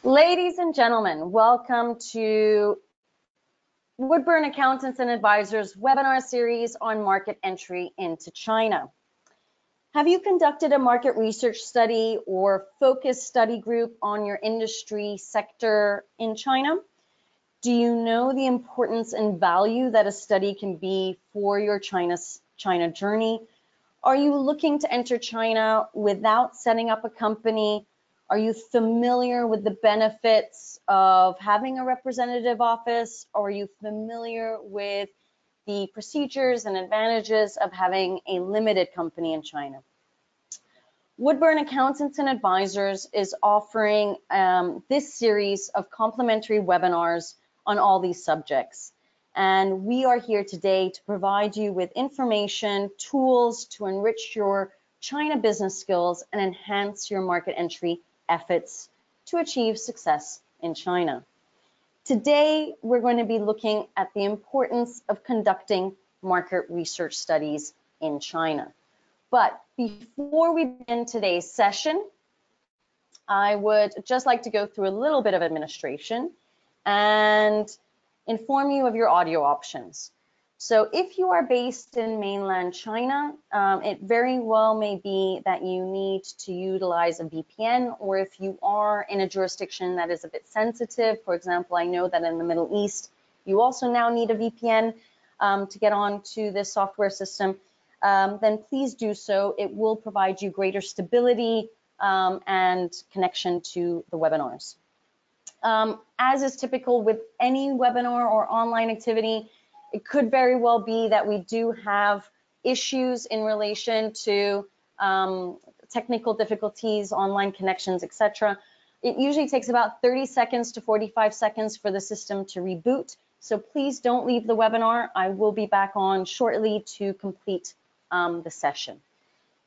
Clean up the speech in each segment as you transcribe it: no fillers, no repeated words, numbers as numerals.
Ladies and gentlemen, welcome to Woodburn Accountants and Advisors webinar series on market entry into China. Have you conducted a market research study or focus study group on your industry sector in China? Do you know the importance and value that a study can be for your China journey? Are you looking to enter China without setting up a company? Are you familiar with the benefits of having a representative office? Or are you familiar with the procedures and advantages of having a limited company in China? Woodburn Accountants and Advisors is offering this series of complimentary webinars on all these subjects. And we are here today to provide you with information, tools to enrich your China business skills and enhance your market entry efforts to achieve success in China. Today, we're going to be looking at the importance of conducting market research studies in China. But before we begin today's session, I would just like to go through a little bit of administration and inform you of your audio options. So if you are based in mainland China, it very well may be that you need to utilize a VPN, or if you are in a jurisdiction that is a bit sensitive, for example, I know that in the Middle East, you also now need a VPN to get onto this software system, then please do so. It will provide you greater stability and connection to the webinars. As is typical with any webinar or online activity, it could very well be that we do have issues in relation to technical difficulties, online connections, etc. It usually takes about 30 seconds to 45 seconds for the system to reboot. So please don't leave the webinar. I will be back on shortly to complete the session.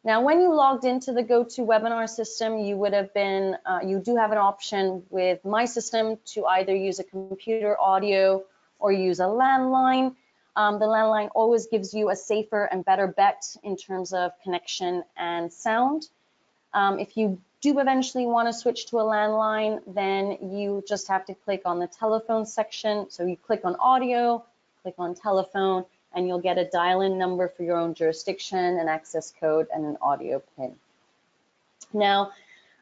Now, when you logged into the GoToWebinar system, you would have been, you do have an option with my system to either use a computer audio or use a landline. The landline always gives you a safer and better bet in terms of connection and sound. If you do eventually want to switch to a landline, then you just have to click on the telephone section. So you click on audio, click on telephone, and you'll get a dial-in number for your own jurisdiction, an access code, and an audio PIN. Now,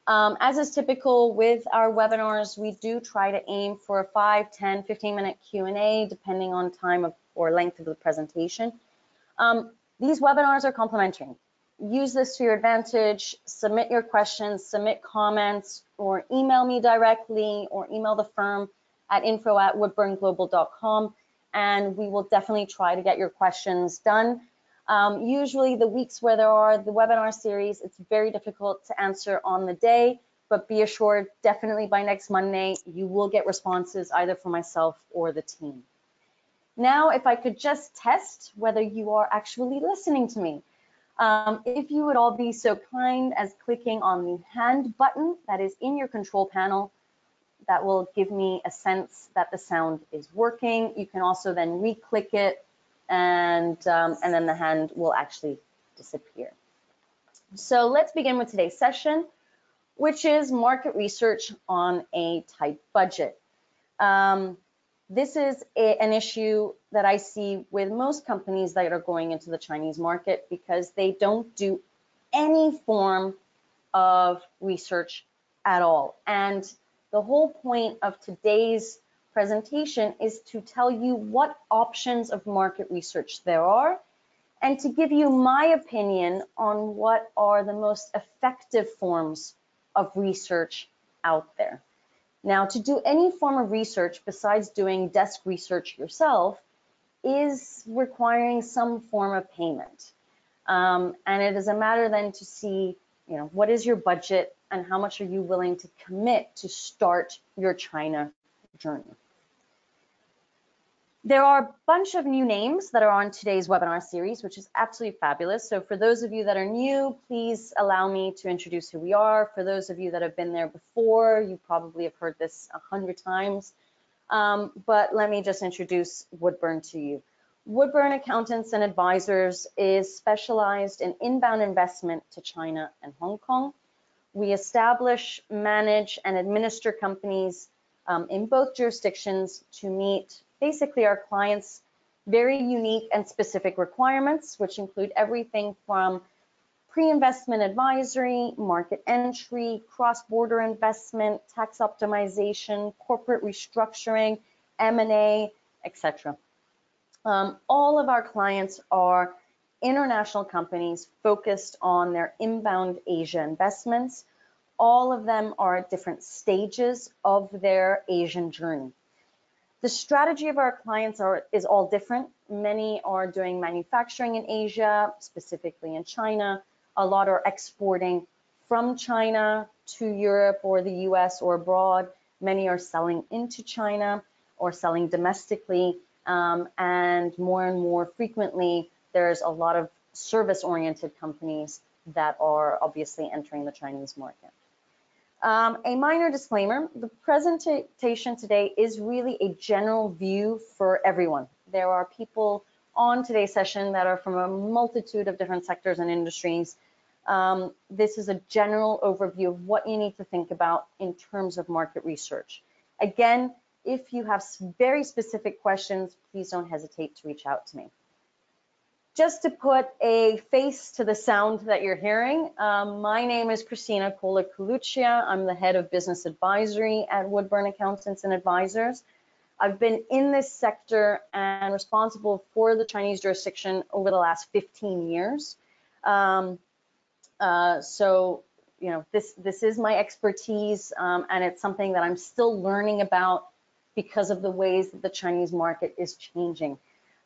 as is typical with our webinars, we do try to aim for a 5, 10, 15-minute Q&A, depending on time or length of the presentation. These webinars are complimentary. Use this to your advantage, submit your questions, submit comments, or email me directly, or email the firm at info@woodburnglobal.com. And we will definitely try to get your questions done. Usually the weeks where there are the webinar series, it's very difficult to answer on the day, but be assured, definitely by next Monday, you will get responses either from myself or the team. Now, if I could just test whether you are actually listening to me. If you would all be so kind as clicking on the hand button that is in your control panel, that will give me a sense that the sound is working. You can also then re-click it, and then the hand will actually disappear. So let's begin with today's session, which is market research on a tight budget. This is an issue that I see with most companies that are going into the Chinese market because they don't do any form of research at all. And the whole point of today's presentation is to tell you what options of market research there are and to give you my opinion on what are the most effective forms of research out there. Now, to do any form of research besides doing desk research yourself is requiring some form of payment. And it is a matter then to see, what is your budget and how much are you willing to commit to start your China journey. There are a bunch of new names that are on today's webinar series, which is absolutely fabulous. So for those of you that are new, please allow me to introduce who we are. For those of you that have been there before, you probably have heard this 100 times. But let me just introduce Woodburn to you. Woodburn Accountants and Advisors is specialized in inbound investment to China and Hong Kong. We establish, manage, and administer companies in both jurisdictions to meet basically our clients' very unique and specific requirements, which include everything from pre-investment advisory, market entry, cross-border investment, tax optimization, corporate restructuring, M&A, etc. All of our clients are international companies focused on their inbound Asia investments. All of them are at different stages of their Asian journey. The strategy of our clients is all different. Many are doing manufacturing in Asia, specifically in China. A lot are exporting from China to Europe or the US or abroad. Many are selling into China or selling domestically. And more frequently, there's a lot of service-oriented companies that are obviously entering the Chinese market. A minor disclaimer, the presentation today is really a general view for everyone. There are people on today's session that are from a multitude of different sectors and industries. This is a general overview of what you need to think about in terms of market research. Again, if you have very specific questions, please don't hesitate to reach out to me. Just to put a face to the sound that you're hearing, my name is Christina Kola-Coluccia. I'm the head of business advisory at Woodburn Accountants and Advisors. I've been in this sector and responsible for the Chinese jurisdiction over the last 15 years. So, you know, this is my expertise, and it's something that I'm still learning about because of the ways that the Chinese market is changing.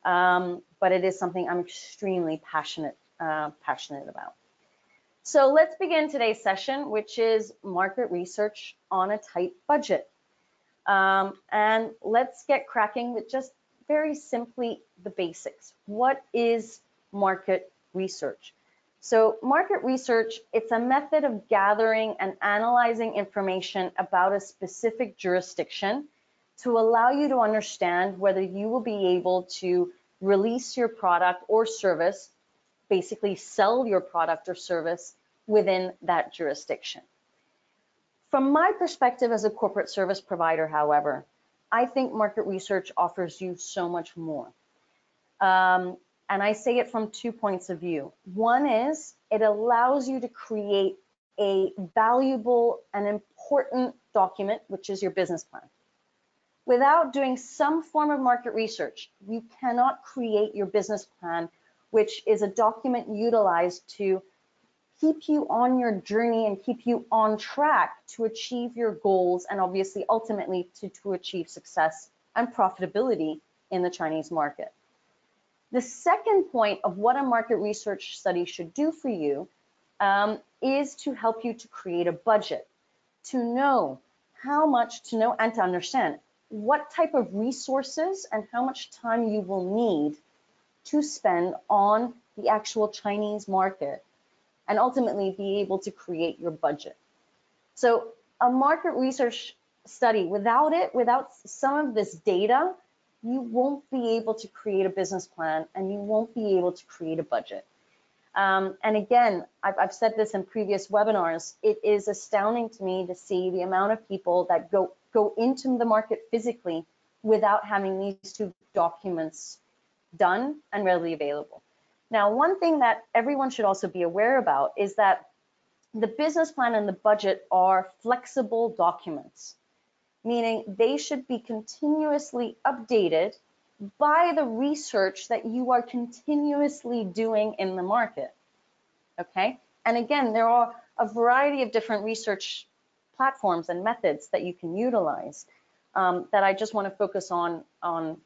But it is something I'm extremely passionate about. So let's begin today's session, which is market research on a tight budget. And let's get cracking with just very simply the basics. What is market research? So market research, it's a method of gathering and analyzing information about a specific jurisdiction to allow you to understand whether you will be able to release your product or service, basically sell your product or service within that jurisdiction. From my perspective as a corporate service provider, however, I think market research offers you so much more. And I say it from 2 points of view. One is it allows you to create a valuable and important document, which is your business plan. Without doing some form of market research, you cannot create your business plan, which is a document utilized to keep you on your journey and keep you on track to achieve your goals and obviously ultimately to achieve success and profitability in the Chinese market. The second point of what a market research study should do for you is to help you to create a budget, to know how much to know and to understand what type of resources and how much time you will need to spend on the actual Chinese market and ultimately be able to create your budget. So a market research study, without some of this data, you won't be able to create a business plan and you won't be able to create a budget. And again, I've said this in previous webinars, it is astounding to me to see the amount of people that go into the market physically without having these two documents done and readily available. Now, one thing that everyone should also be aware about is that the business plan and the budget are flexible documents, meaning they should be continuously updated by the research that you are continuously doing in the market, okay? And again, there are a variety of different research platforms and methods that you can utilize that I just want to focus on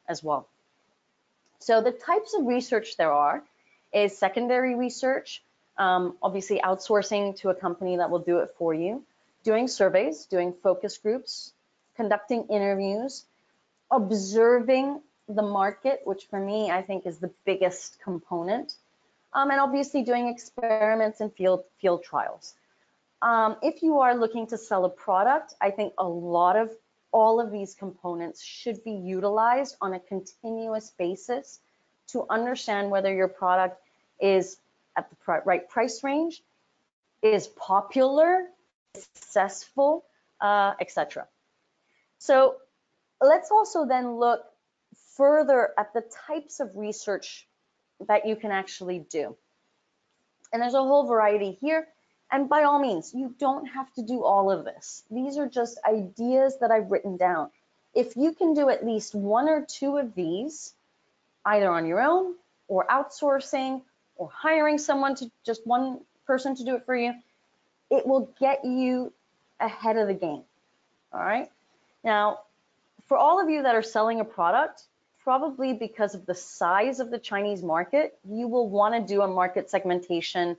as well. So the types of research there are is secondary research, obviously outsourcing to a company that will do it for you, doing surveys, doing focus groups, conducting interviews, observing the market, which for me, I think is the biggest component, and obviously doing experiments and field trials. If you are looking to sell a product, I think all of these components should be utilized on a continuous basis to understand whether your product is at the right price range, is popular, successful, etc. So let's also then look further at the types of research that you can actually do. And there's a whole variety here. And by all means, you don't have to do all of this. These are just ideas that I've written down. If you can do at least one or two of these, either on your own or outsourcing or hiring someone to just one person to do it for you, it will get you ahead of the game. All right. Now, for all of you that are selling a product, probably because of the size of the Chinese market, you will want to do a market segmentation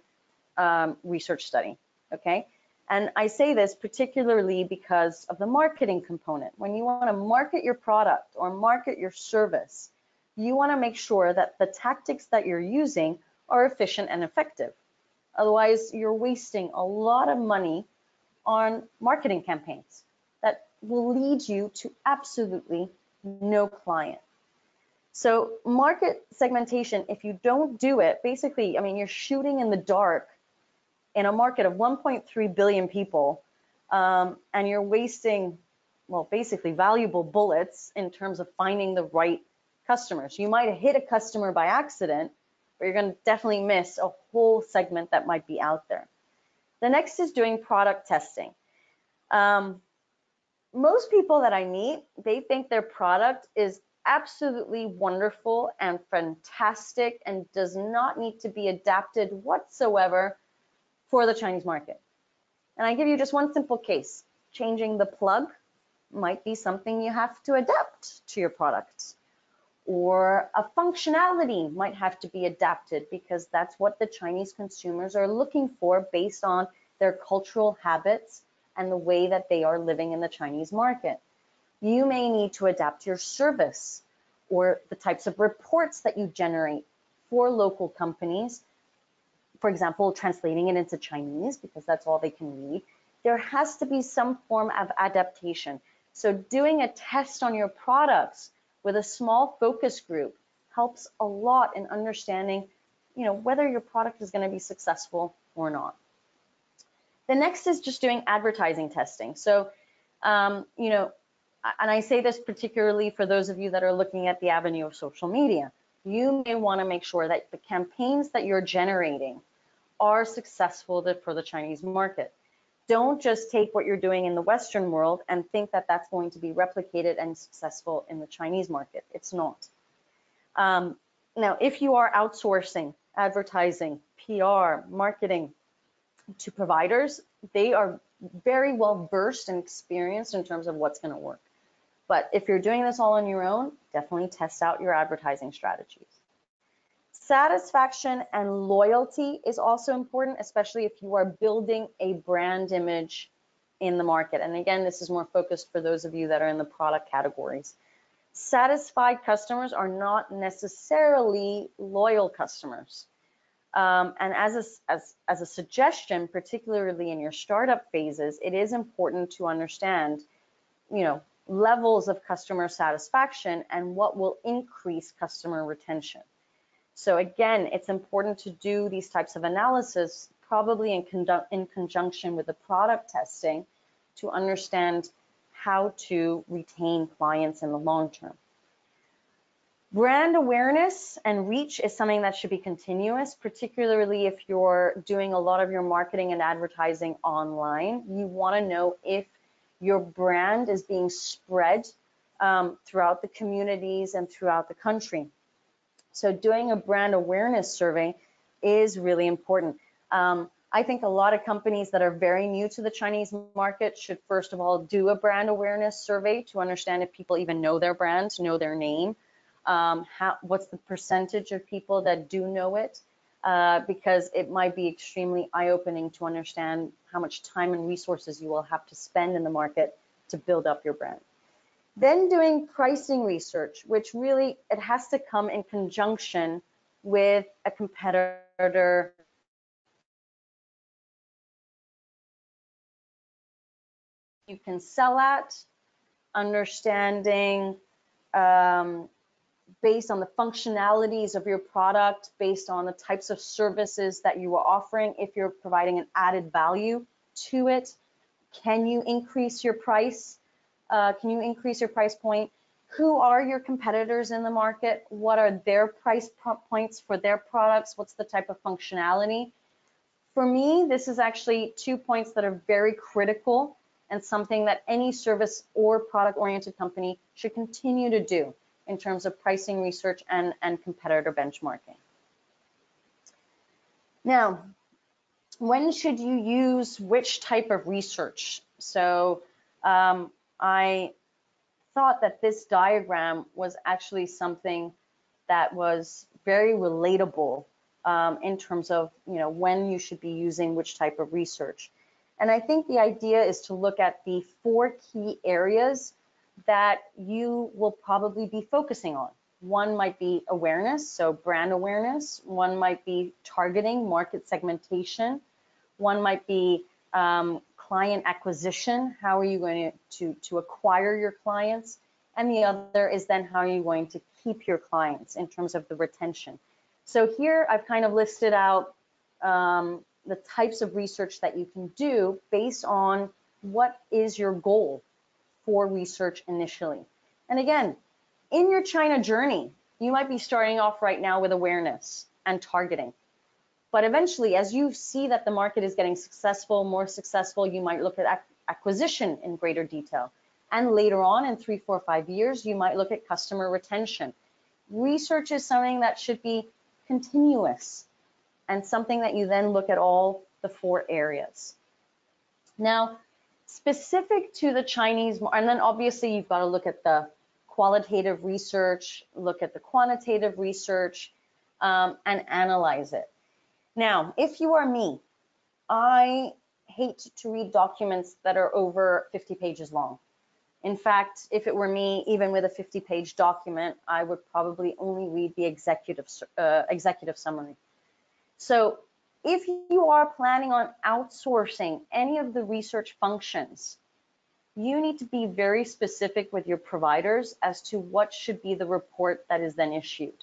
research study, okay? And I say this particularly because of the marketing component. When you want to market your product or market your service, you want to make sure that the tactics that you're using are efficient and effective. Otherwise, you're wasting a lot of money on marketing campaigns that will lead you to absolutely no client. So market segmentation, if you don't do it, basically, I mean, you're shooting in the dark in a market of 1.3 billion people, and you're wasting, well, basically valuable bullets in terms of finding the right customers. You might hit a customer by accident, but you're going to definitely miss a whole segment that might be out there. The next is doing product testing. Most people that I meet, they think their product is absolutely wonderful and fantastic and does not need to be adapted whatsoever for the Chinese market. And I give you just one simple case. Changing the plug might be something you have to adapt to your product. Or a functionality might have to be adapted because that's what the Chinese consumers are looking for based on their cultural habits and the way that they are living in the Chinese market. You may need to adapt your service or the types of reports that you generate for local companies. For example, translating it into Chinese because that's all they can read. There has to be some form of adaptation. So doing a test on your products with a small focus group helps a lot in understanding, whether your product is going to be successful or not. The next is just doing advertising testing. So, and I say this particularly for those of you that are looking at the avenue of social media. You may want to make sure that the campaigns that you're generating are successful for the Chinese market. Don't just take what you're doing in the Western world and think that that's going to be replicated and successful in the Chinese market. It's not. Now, if you are outsourcing advertising, PR, marketing to providers, they are very well versed and experienced in terms of what's going to work. But if you're doing this all on your own, definitely test out your advertising strategies. Satisfaction and loyalty is also important, especially if you are building a brand image in the market. And again, this is more focused for those of you that are in the product categories. Satisfied customers are not necessarily loyal customers. And as a suggestion, particularly in your startup phases, it is important to understand, levels of customer satisfaction and what will increase customer retention. So again, it's important to do these types of analysis, probably in conjunction with the product testing, to understand how to retain clients in the long term. Brand awareness and reach is something that should be continuous, particularly if you're doing a lot of your marketing and advertising online. You want to know if your brand is being spread throughout the communities and throughout the country. So doing a brand awareness survey is really important. I think a lot of companies that are very new to the Chinese market should first of all do a brand awareness survey to understand if people even know their brand, know their name. What's the percentage of people that do know it? Because it might be extremely eye-opening to understand how much time and resources you will have to spend in the market to build up your brand. Then doing pricing research, which really, it has to come in conjunction with a competitor. You can sell at, understanding based on the functionalities of your product, based on the types of services that you are offering, if you're providing an added value to it, Can you increase your price? Can you increase your price point? Who are your competitors in the market? What are their price points for their products? What's the type of functionality? For me, this is actually 2 points that are very critical and something that any service or product-oriented company should continue to do in terms of pricing research and competitor benchmarking. Now, when should you use which type of research? So I thought that this diagram was actually something that was very relatable in terms of when you should be using which type of research. And I think the idea is to look at the 4 key areas that you will probably be focusing on. One might be awareness, so brand awareness. One might be targeting, market segmentation. One might be client acquisition. How are you going to acquire your clients? And the other is then how are you going to keep your clients in terms of the retention. So here I've kind of listed out the types of research that you can do based on what is your goal for research initially. And again, in your China journey, you might be starting off right now with awareness and targeting. But eventually, as you see that the market is getting more successful, you might look at acquisition in greater detail. And later on in 3, 4, 5 years, you might look at customer retention. Research is something that should be continuous and something that you then look at all the 4 areas. Now, specific to the Chinese, and then obviously you've got to look at the qualitative research, look at the quantitative research, and analyze it. Now, if you are me, I hate to read documents that are over 50 pages long. In fact, if it were me, even with a 50-page document, I would probably only read the executive summary. So if you are planning on outsourcing any of the research functions, you need to be very specific with your providers as to what should be the report that is then issued.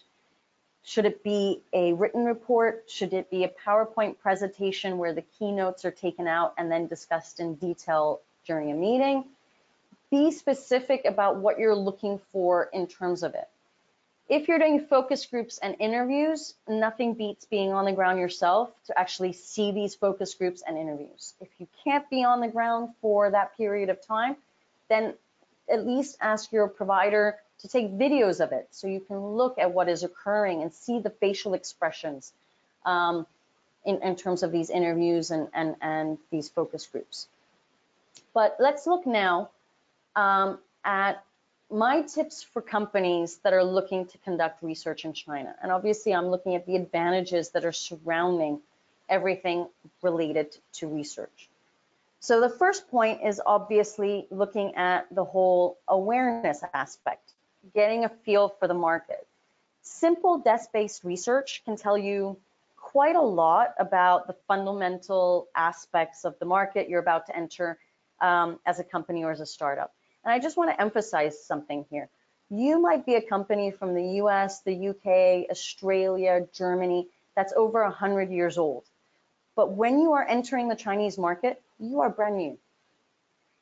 Should it be a written report? Should it be a PowerPoint presentation where the keynotes are taken out and then discussed in detail during a meeting? Be specific about what you're looking for in terms of it. If you're doing focus groups and interviews, nothing beats being on the ground yourself to actually see these focus groups and interviews. If you can't be on the ground for that period of time, then at least ask your provider to take videos of it so you can look at what is occurring and see the facial expressions in terms of these interviews and these focus groups. But let's look now at my tips for companies that are looking to conduct research in China. And obviously I'm looking at the advantages that are surrounding everything related to research. So the first point is obviously looking at the whole awareness aspect, getting a feel for the market. Simple desk-based research can tell you quite a lot about the fundamental aspects of the market you're about to enter as a company or as a startup. And I just want to emphasize something here. You might be a company from the US, the UK, Australia, Germany, that's over 100 years old. But when you are entering the Chinese market, you are brand new.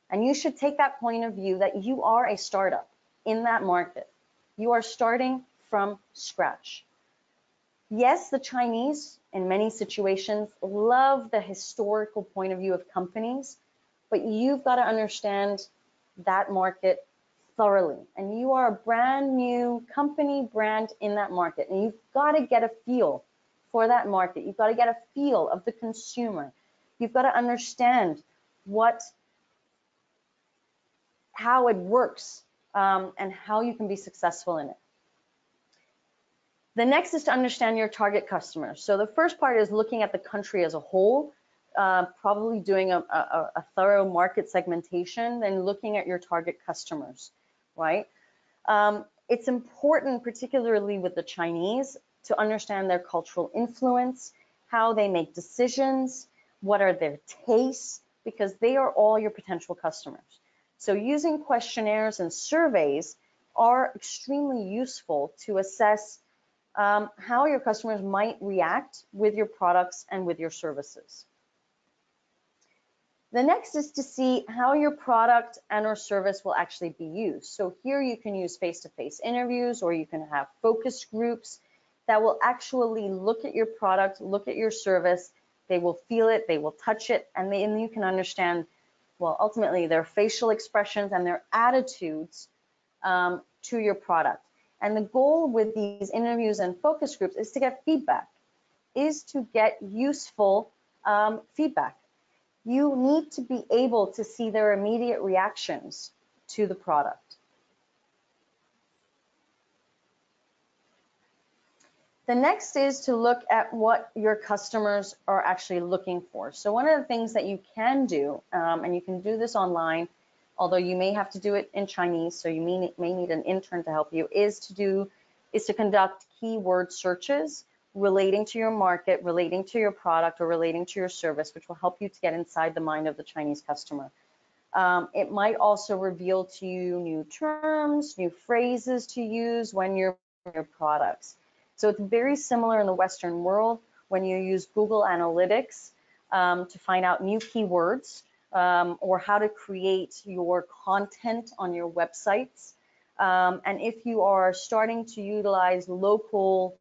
And you should take that point of view that you are a startup in that market. You are starting from scratch. Yes, the Chinese, in many situations, love the historical point of view of companies, but you've got to understand that market thoroughly. And you are a brand new company brand in that market. And you've got to get a feel for that market. You've got to get a feel of the consumer. You've got to understand how it works and how you can be successful in it. The next is to understand your target customers. So the first part is looking at the country as a whole, probably doing a thorough market segmentation, then looking at your target customers, right? It's important, particularly with the Chinese, to understand their cultural influence, how they make decisions, what are their tastes, because they are all your potential customers. So using questionnaires and surveys are extremely useful to assess how your customers might react with your products and with your services. The next is to see how your product and or service will actually be used. So here you can use face-to-face interviews, or you can have focus groups that will actually look at your product, look at your service. They will feel it, they will touch it, and then you can understand, well, ultimately their facial expressions and their attitudes to your product. And the goal with these interviews and focus groups is to get feedback, is to get useful feedback. You need to be able to see their immediate reactions to the product. The next is to look at what your customers are actually looking for. So one of the things that you can do, and you can do this online, although you may have to do it in Chinese, so you may need an intern to help you, is to conduct keyword searches relating to your market, relating to your product, or relating to your service, which will help you to get inside the mind of the Chinese customer. It might also reveal to you new terms, new phrases to use when you're your products. So it's very similar in the Western world when you use Google Analytics to find out new keywords or how to create your content on your websites. And if you are starting to utilize local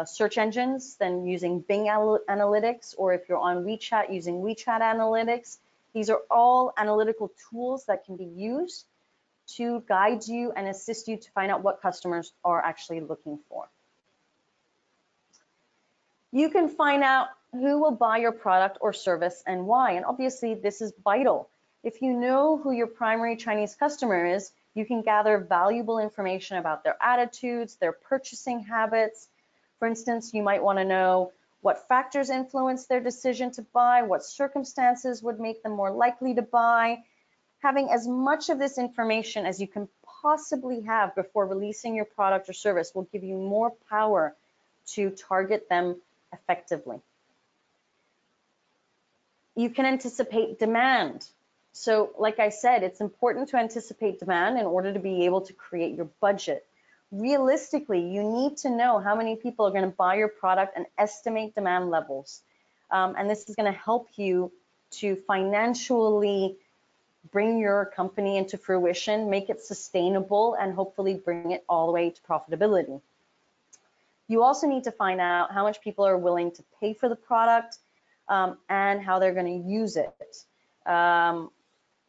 search engines, then using Bing Analytics, or if you're on WeChat, using WeChat Analytics. These are all analytical tools that can be used to guide you and assist you to find out what customers are actually looking for. You can find out who will buy your product or service and why, and obviously this is vital. If you know who your primary Chinese customer is, you can gather valuable information about their attitudes, their purchasing habits. For instance, you might want to know what factors influence their decision to buy, what circumstances would make them more likely to buy. Having as much of this information as you can possibly have before releasing your product or service will give you more power to target them effectively. You can anticipate demand. So like I said, it's important to anticipate demand in order to be able to create your budget. Realistically, you need to know how many people are going to buy your product and estimate demand levels. And this is going to help you to financially bring your company into fruition, make it sustainable, and hopefully bring it all the way to profitability. You also need to find out how much people are willing to pay for the product and how they're going to use it.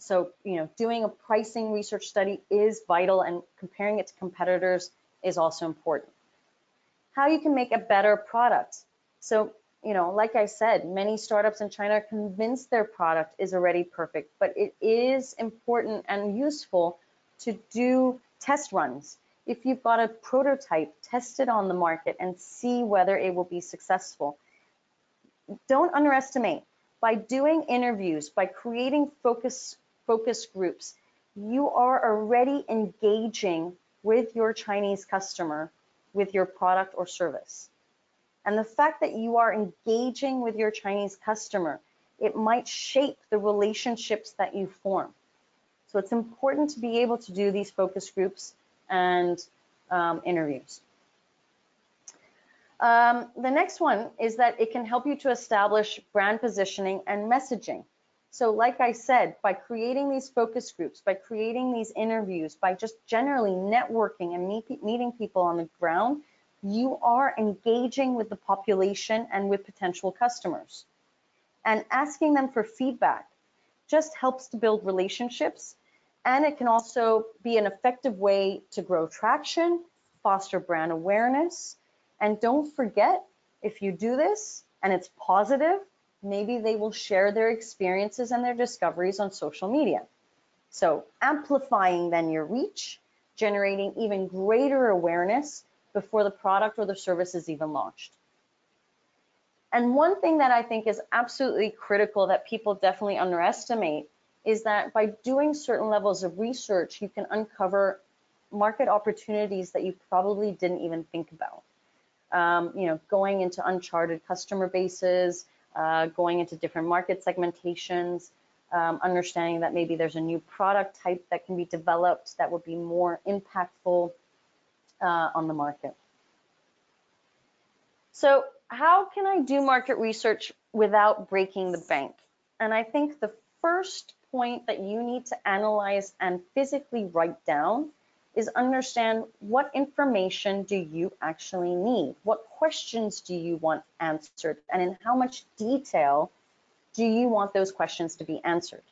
So, doing a pricing research study is vital, and comparing it to competitors is also important. How you can make a better product. So, like I said, many startups in China are convinced their product is already perfect, but it is important and useful to do test runs. If you've got a prototype, test it on the market and see whether it will be successful. Don't underestimate. By doing interviews, by creating focus groups, you are already engaging with your Chinese customer with your product or service. And the fact that you are engaging with your Chinese customer, it might shape the relationships that you form. So it's important to be able to do these focus groups and interviews. The next one is that it can help you to establish brand positioning and messaging. So like I said, by creating these focus groups, by creating these interviews, by just generally networking and meeting people on the ground, you are engaging with the population and with potential customers. And asking them for feedback just helps to build relationships, and it can also be an effective way to grow traction, foster brand awareness. And don't forget, if you do this and it's positive, maybe they will share their experiences and their discoveries on social media. So amplifying then your reach, generating even greater awareness before the product or the service is even launched. And one thing that I think is absolutely critical that people definitely underestimate is that by doing certain levels of research, you can uncover market opportunities that you probably didn't even think about. Going into uncharted customer bases, going into different market segmentations, understanding that maybe there's a new product type that can be developed that would be more impactful on the market. So how can I do market research without breaking the bank? And I think the first point that you need to analyze and physically write down is understand what information do you actually need? What questions do you want answered? And in how much detail do you want those questions to be answered?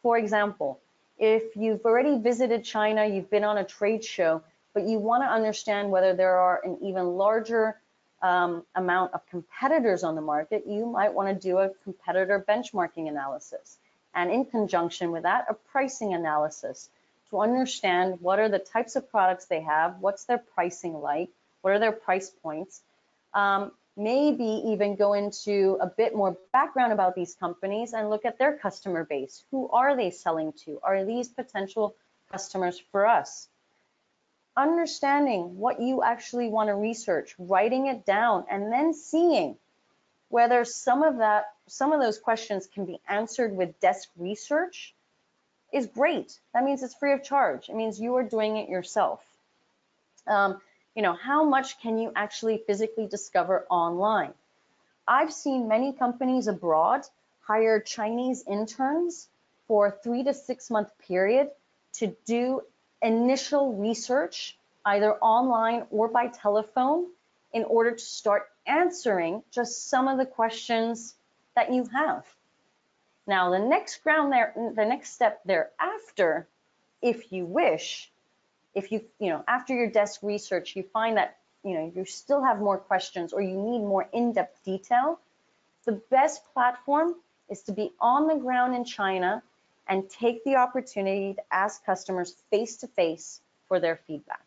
For example, if you've already visited China, you've been on a trade show, but you want to understand whether there are an even larger amount of competitors on the market, you might want to do a competitor benchmarking analysis. And in conjunction with that, a pricing analysis to understand what are the types of products they have, what's their pricing like, what are their price points, maybe even go into a bit more background about these companies and look at their customer base. Who are they selling to? Are these potential customers for us? Understanding what you actually want to research, writing it down, and then seeing whether some of those questions can be answered with desk research is great. That means it's free of charge. It means you are doing it yourself. How much can you actually physically discover online? I've seen many companies abroad hire Chinese interns for a 3 to 6 month period to do initial research, either online or by telephone, in order to start answering just some of the questions that you have. Now, the next step thereafter, if you wish, after your desk research, you find that, you still have more questions or you need more in-depth detail, the best platform is to be on the ground in China and take the opportunity to ask customers face-to-face for their feedback.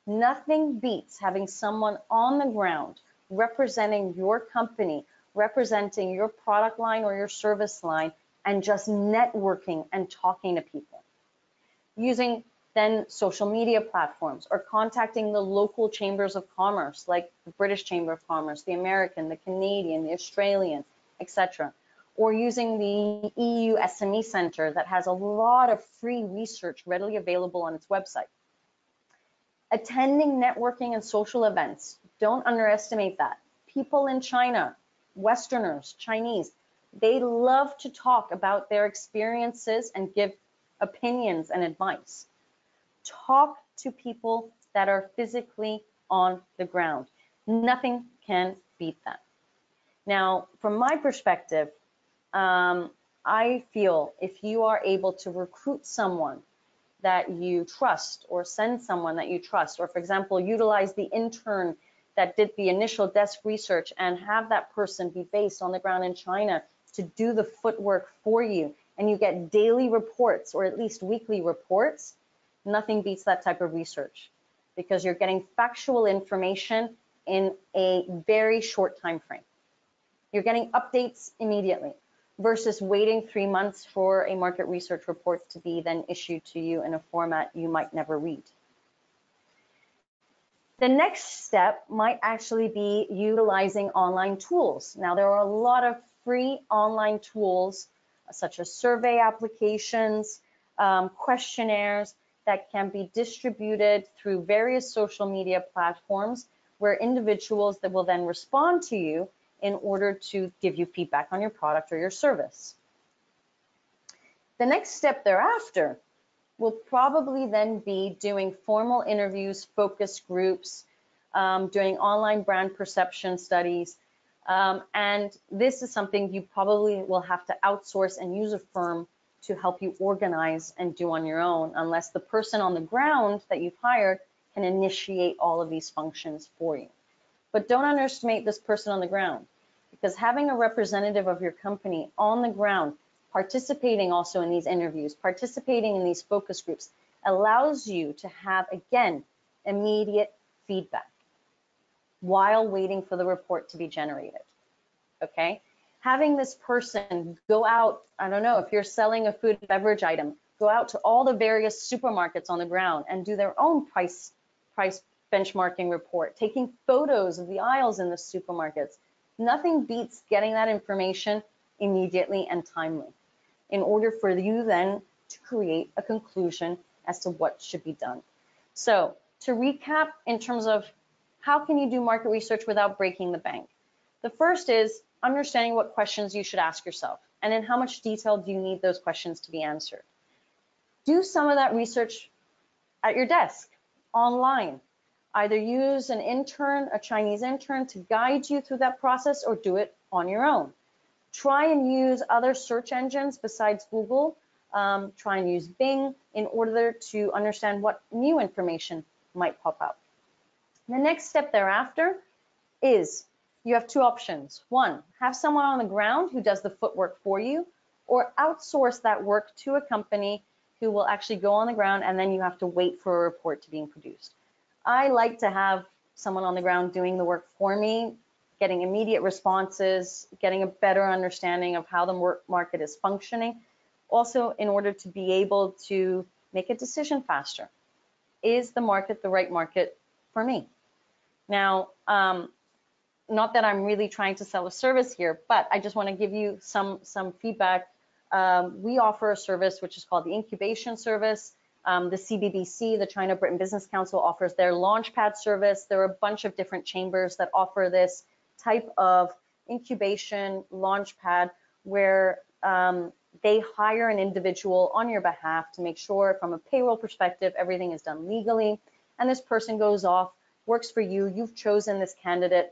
Nothing beats having someone on the ground representing your company, representing your product line or your service line, and just networking and talking to people. Using then social media platforms or contacting the local chambers of commerce, like the British Chamber of Commerce, the American, the Canadian, the Australian, etc. Or using the EU SME Center that has a lot of free research readily available on its website. Attending networking and social events, don't underestimate that. People in China, Westerners, Chinese, they love to talk about their experiences and give opinions and advice. Talk to people that are physically on the ground. Nothing can beat that. Now, from my perspective, I feel if you are able to recruit someone that you trust or send someone that you trust, or for example, utilize the intern that did the initial desk research and have that person be based on the ground in China to do the footwork for you, and you get daily reports or at least weekly reports, nothing beats that type of research because you're getting factual information in a very short time frame. You're getting updates immediately versus waiting 3 months for a market research report to be then issued to you in a format you might never read. The next step might actually be utilizing online tools. Now, there are a lot of free online tools such as survey applications, questionnaires that can be distributed through various social media platforms where individuals that will then respond to you in order to give you feedback on your product or your service. The next step thereafter will probably then be doing formal interviews, focus groups, doing online brand perception studies. And this is something you probably will have to outsource and use a firm to help you organize and do on your own, unless the person on the ground that you've hired can initiate all of these functions for you. But don't underestimate this person on the ground, because having a representative of your company on the ground, participating also in these interviews, participating in these focus groups, allows you to have, again, immediate feedback while waiting for the report to be generated, okay? Having this person go out, I don't know, if you're selling a food and beverage item, go out to all the various supermarkets on the ground and do their own price benchmarking report, taking photos of the aisles in the supermarkets. Nothing beats getting that information immediately and timely in order for you then to create a conclusion as to what should be done. So to recap in terms of how can you do market research without breaking the bank? The first is understanding what questions you should ask yourself And in how much detail do you need those questions to be answered? Do some of that research at your desk, online. Either use an intern, a Chinese intern, to guide you through that process, or do it on your own. Try and use other search engines besides Google. Try and use Bing in order to understand what new information might pop up. The next step thereafter is you have two options. One, have someone on the ground who does the footwork for you, or outsource that work to a company who will actually go on the ground, and then you have to wait for a report to being produced. I like to have someone on the ground doing the work for me, getting immediate responses, getting a better understanding of how the work market is functioning, also in order to be able to make a decision faster. Is the market the right market for me? Now, not that I'm really trying to sell a service here, but I just want to give you some feedback. We offer a service which is called the incubation service. The CBBC, the China Britain Business Council, offers their Launchpad service. There are a bunch of different chambers that offer this type of incubation launchpad, where they hire an individual on your behalf to make sure from a payroll perspective everything is done legally, and this person goes off, works for you. You've chosen this candidate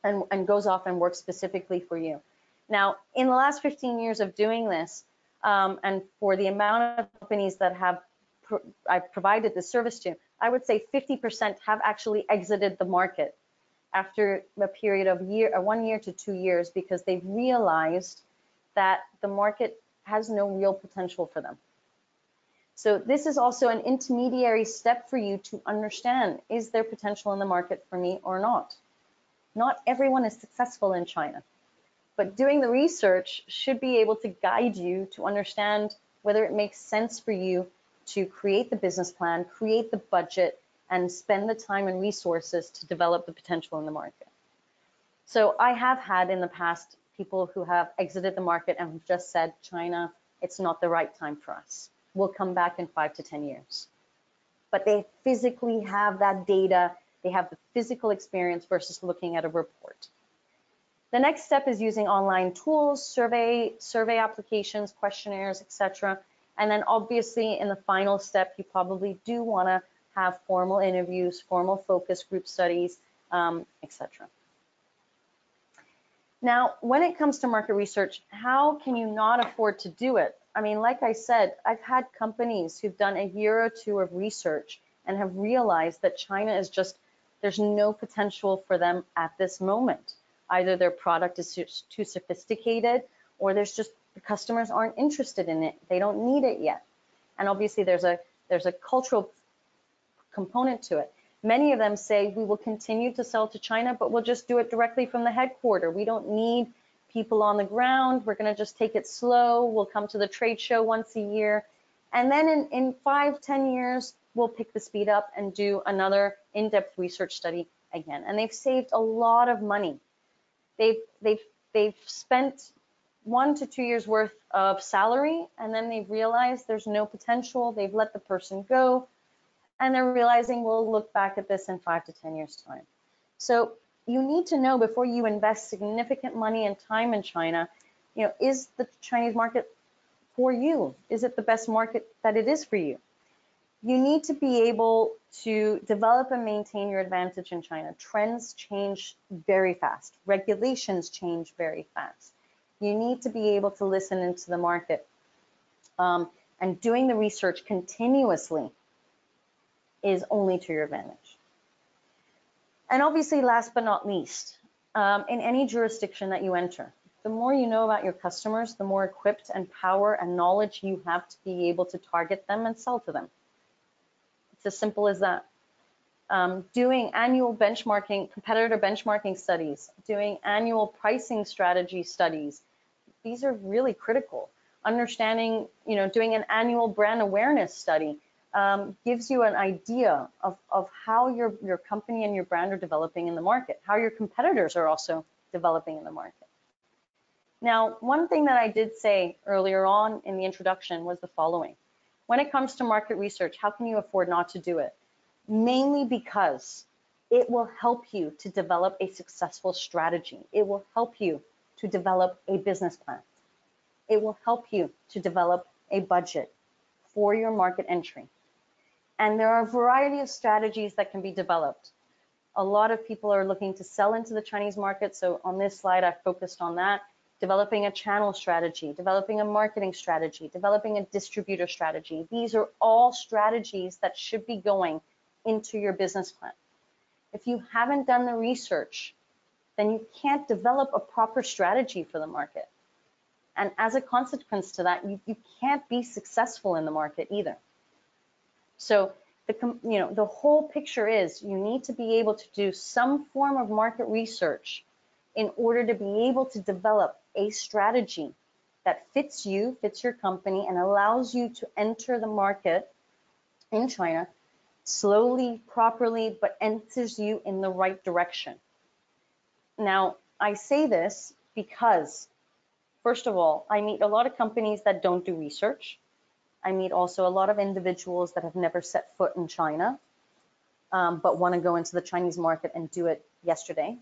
and goes off and works specifically for you. Now, in the last 15 years of doing this, and for the amount of companies that I've provided this service to, I would say 50% have actually exited the market after a period of 1 year to 2 years, because they've realized that the market has no real potential for them. So this is also an intermediary step for you to understand, is there potential in the market for me or not? Not everyone is successful in China, but doing the research should be able to guide you to understand whether it makes sense for you to create the business plan, create the budget, and spend the time and resources to develop the potential in the market. So I have had in the past people who have exited the market and have just said, China, it's not the right time for us. We'll come back in 5 to 10 years. But they physically have that data, they have the physical experience versus looking at a report. The next step is using online tools, survey applications, questionnaires, etc. And then obviously in the final step, you probably do want to have formal interviews, formal focus group studies, etc. Now, when it comes to market research, how can you not afford to do it? I mean, like I said, I've had companies who've done a year or two of research and have realized that China is just, there's no potential for them at this moment. Either their product is too sophisticated, or there's just, the customers aren't interested in it. They don't need it yet. And obviously there's a cultural component to it. Many of them say, we will continue to sell to China, but we'll just do it directly from the headquarters. We don't need people on the ground. We're going to just take it slow. We'll come to the trade show once a year. And then in 5, 10 years, we'll pick the speed up and do another in-depth research study again. And they've saved a lot of money. They've spent 1 to 2 years worth of salary, and then they've realized there's no potential. They've let the person go, and they're realizing we'll look back at this in 5 to 10 years time. So you need to know before you invest significant money and time in China, is the Chinese market for you? Is it the best market that it is for you? You need to be able to develop and maintain your advantage in China. Trends change very fast. Regulations change very fast. You need to be able to listen into the market. And doing the research continuously is only to your advantage. And obviously, last but not least, in any jurisdiction that you enter, the more you know about your customers, the more equipped and power and knowledge you have to be able to target them and sell to them. It's as simple as that. Doing annual benchmarking, competitor benchmarking studies, doing annual pricing strategy studies, these are really critical. Understanding, doing an annual brand awareness study gives you an idea of how your company and your brand are developing in the market, how your competitors are also developing in the market. Now, one thing that I did say earlier on in the introduction was the following. When it comes to market research, how can you afford not to do it? Mainly because it will help you to develop a successful strategy. It will help you to develop a business plan. It will help you to develop a budget for your market entry. And there are a variety of strategies that can be developed. A lot of people are looking to sell into the Chinese market. So on this slide, I focused on that. Developing a channel strategy, developing a marketing strategy, developing a distributor strategy. These are all strategies that should be going into your business plan. If you haven't done the research, then you can't develop a proper strategy for the market. And as a consequence to that, you can't be successful in the market either. So the whole picture is you need to be able to do some form of market research in order to be able to develop a strategy that fits you, fits your company, and allows you to enter the market in China slowly, properly, but enters you in the right direction. Now, I say this because, first of all, I meet a lot of companies that don't do research. I meet also a lot of individuals that have never set foot in China, but want to go into the Chinese market and do it yesterday.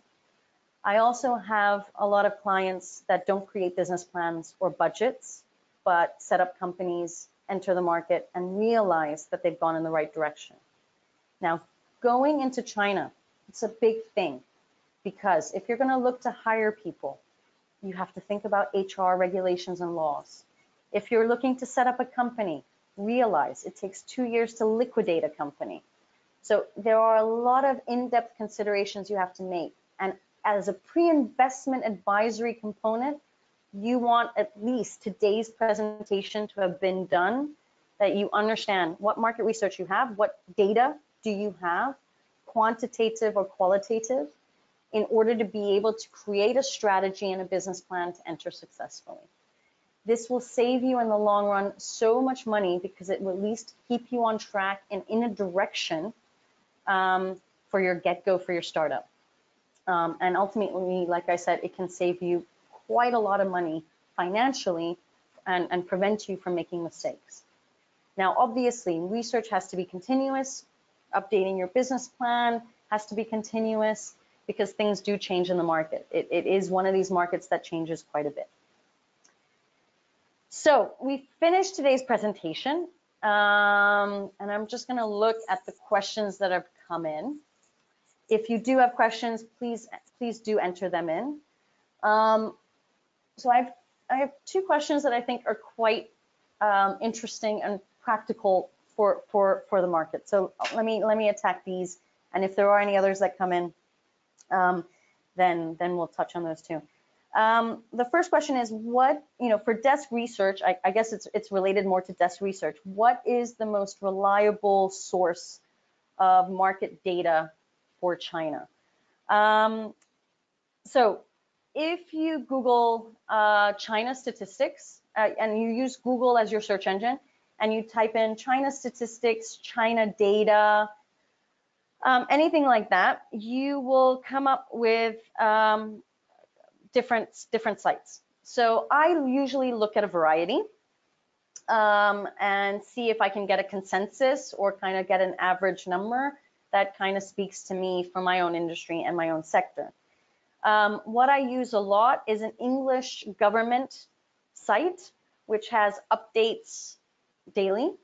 I also have a lot of clients that don't create business plans or budgets, but set up companies, enter the market, and realize that they've gone in the right direction. Now, going into China, it's a big thing, because if you're going to look to hire people, you have to think about HR regulations and laws. If you're looking to set up a company, realize it takes 2 years to liquidate a company. So there are a lot of in-depth considerations you have to make. And as a pre-investment advisory component, you want at least today's presentation to have been done, that you understand what market research you have, what data do you have, quantitative or qualitative, in order to be able to create a strategy and a business plan to enter successfully. This will save you in the long run so much money, because it will at least keep you on track and in a direction for your get-go, for your startup. And ultimately, like I said, it can save you quite a lot of money financially and prevent you from making mistakes. Now, obviously, research has to be continuous. Updating your business plan has to be continuous, because things do change in the market. It is one of these markets that changes quite a bit. So we finished today's presentation, and I'm just going to look at the questions that have come in. If you do have questions, please do enter them in. So I have 2 questions that I think are quite interesting and practical for the market. So let me attack these, and if there are any others that come in, then we'll touch on those too. The first question is, for desk research, I guess it's related more to desk research. What is the most reliable source of market data for China? So if you Google China statistics, and you use Google as your search engine, and you type in China statistics, China data, anything like that, you will come up with different sites. So I usually look at a variety and see if I can get a consensus or kind of get an average number that kind of speaks to me for my own industry and my own sector. What I use a lot is an English government site, which has updates daily.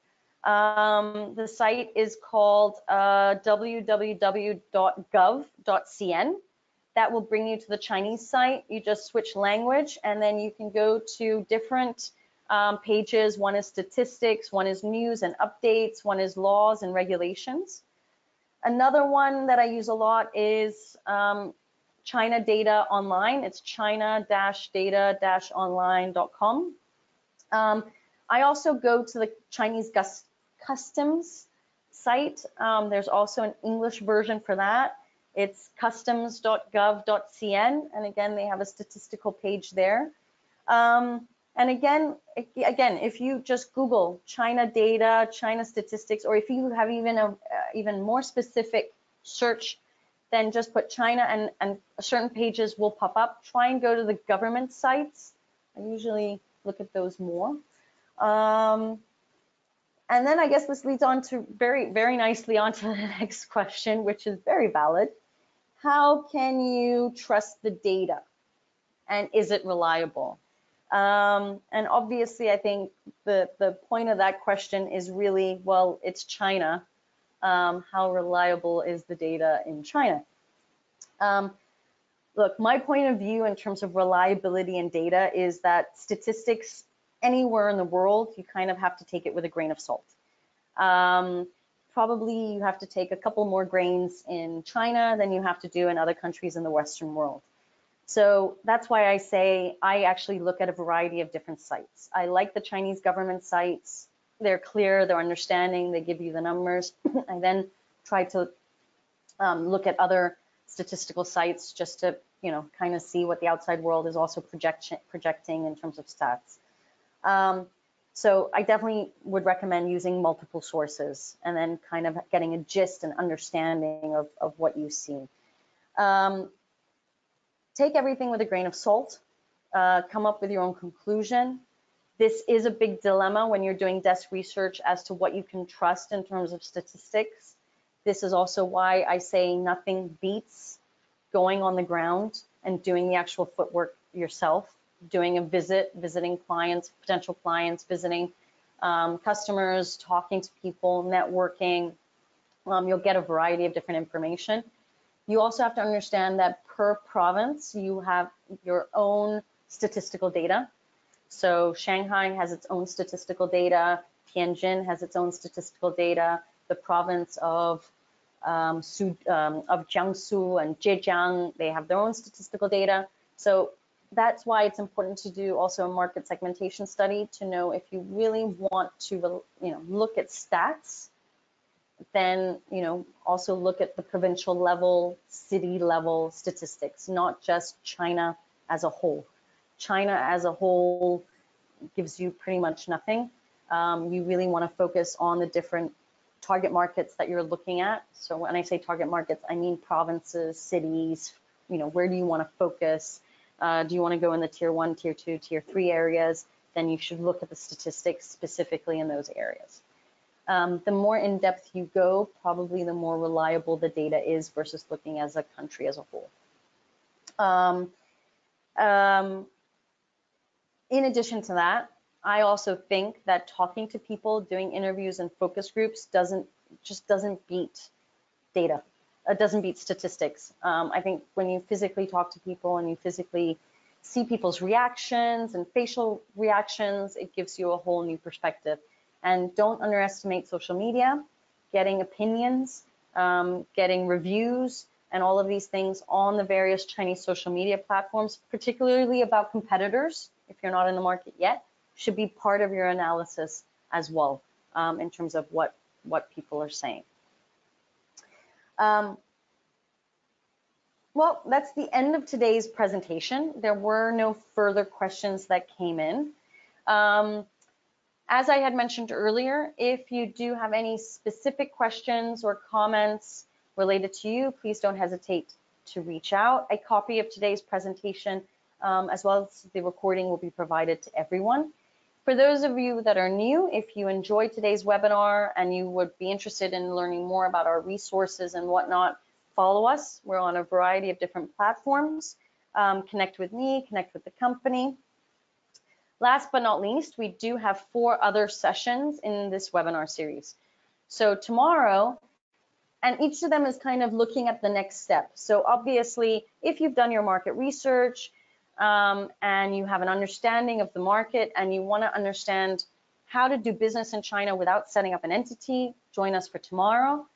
The site is called www.gov.cn. That will bring you to the Chinese site. You just switch language, and then you can go to different pages. One is statistics, one is news and updates, one is laws and regulations. Another one that I use a lot is China Data Online. It's china-data-online.com. I also go to the Chinese customs site. There's also an English version for that. It's customs.gov.cn, and again, they have a statistical page there. And again, if you just Google China data, China statistics, or if you have even a even more specific search, then just put China and certain pages will pop up. Try and go to the government sites. I usually look at those more. And then I guess this leads on to very nicely onto the next question, which is very valid. How can you trust the data, and is it reliable? And obviously, I think the point of that question is really, well, it's China. How reliable is the data in China? Look, my point of view in terms of reliability in data is that statistics anywhere in the world, you kind of have to take it with a grain of salt. Probably you have to take a couple more grains in China than you have to do in other countries in the Western world. So that's why I say I actually look at a variety of different sites. I like the Chinese government sites. They're clear, they're understanding, they give you the numbers. I then try to look at other statistical sites just to, kind of see what the outside world is also projecting in terms of stats. So I definitely would recommend using multiple sources and then kind of getting a gist and understanding of what you see. Take everything with a grain of salt, come up with your own conclusion. This is a big dilemma when you're doing desk research as to what you can trust in terms of statistics. This is also why I say nothing beats going on the ground and doing the actual footwork yourself, doing a visit, visiting clients, potential clients, visiting customers, talking to people, networking. You'll get a variety of different information. You also have to understand that per province, you have your own statistical data. So Shanghai has its own statistical data, Tianjin has its own statistical data, the province of Jiangsu and Zhejiang, they have their own statistical data. So that's why it's important to do also a market segmentation study to know if you really want to, look at stats, then, also look at the provincial level, city level statistics, not just China as a whole. China as a whole gives you pretty much nothing. You really want to focus on the different target markets that you're looking at. So when I say target markets, I mean provinces, cities, where do you want to focus? Do you want to go in the tier 1, tier 2, tier 3 areas? Then you should look at the statistics specifically in those areas. The more in depth you go, probably the more reliable the data is versus looking as a country as a whole. In addition to that, I also think that talking to people, doing interviews and focus groups doesn't beat data. It doesn't beat statistics. I think when you physically talk to people and you physically see people's reactions and facial reactions, it gives you a whole new perspective. And don't underestimate social media, getting opinions, getting reviews, and all of these things on the various Chinese social media platforms, particularly about competitors, if you're not in the market yet, should be part of your analysis as well, in terms of what people are saying. Well, that's the end of today's presentation. There were no further questions that came in. As I had mentioned earlier, if you do have any specific questions or comments related to you, please don't hesitate to reach out. A copy of today's presentation, as well as the recording, will be provided to everyone. For those of you that are new, if you enjoyed today's webinar and you would be interested in learning more about our resources and whatnot, follow us. We're on a variety of different platforms. Connect with me, connect with the company. Last but not least, we do have 4 other sessions in this webinar series. So tomorrow, and each of them is kind of looking at the next step. So obviously, if you've done your market research and you have an understanding of the market and you want to understand how to do business in China without setting up an entity, join us for tomorrow.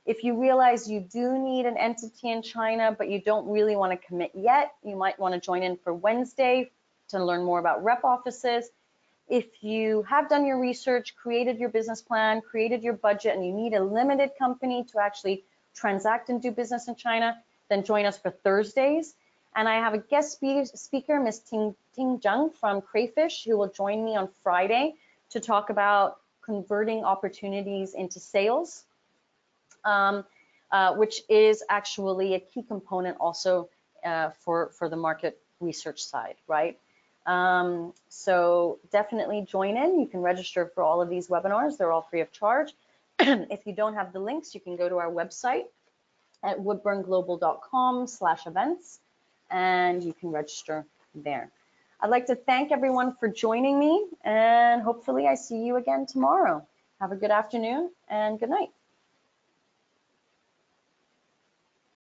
If you realize you do need an entity in China, but you don't really want to commit yet, you might want to join in for Wednesday to learn more about rep offices. If you have done your research, created your business plan, created your budget, and you need a limited company to actually transact and do business in China, then join us for Thursdays. And I have a guest speaker, Ms. Ting Zhang from Crayfish, who will join me on Friday to talk about converting opportunities into sales, which is actually a key component also for the market research side, right? So definitely join in. You can register for all of these webinars. They're all free of charge. If you don't have the links, you can go to our website at woodburnglobal.com/events, and you can register there. I'd like to thank everyone for joining me, and hopefully I see you again tomorrow. Have a good afternoon and good night.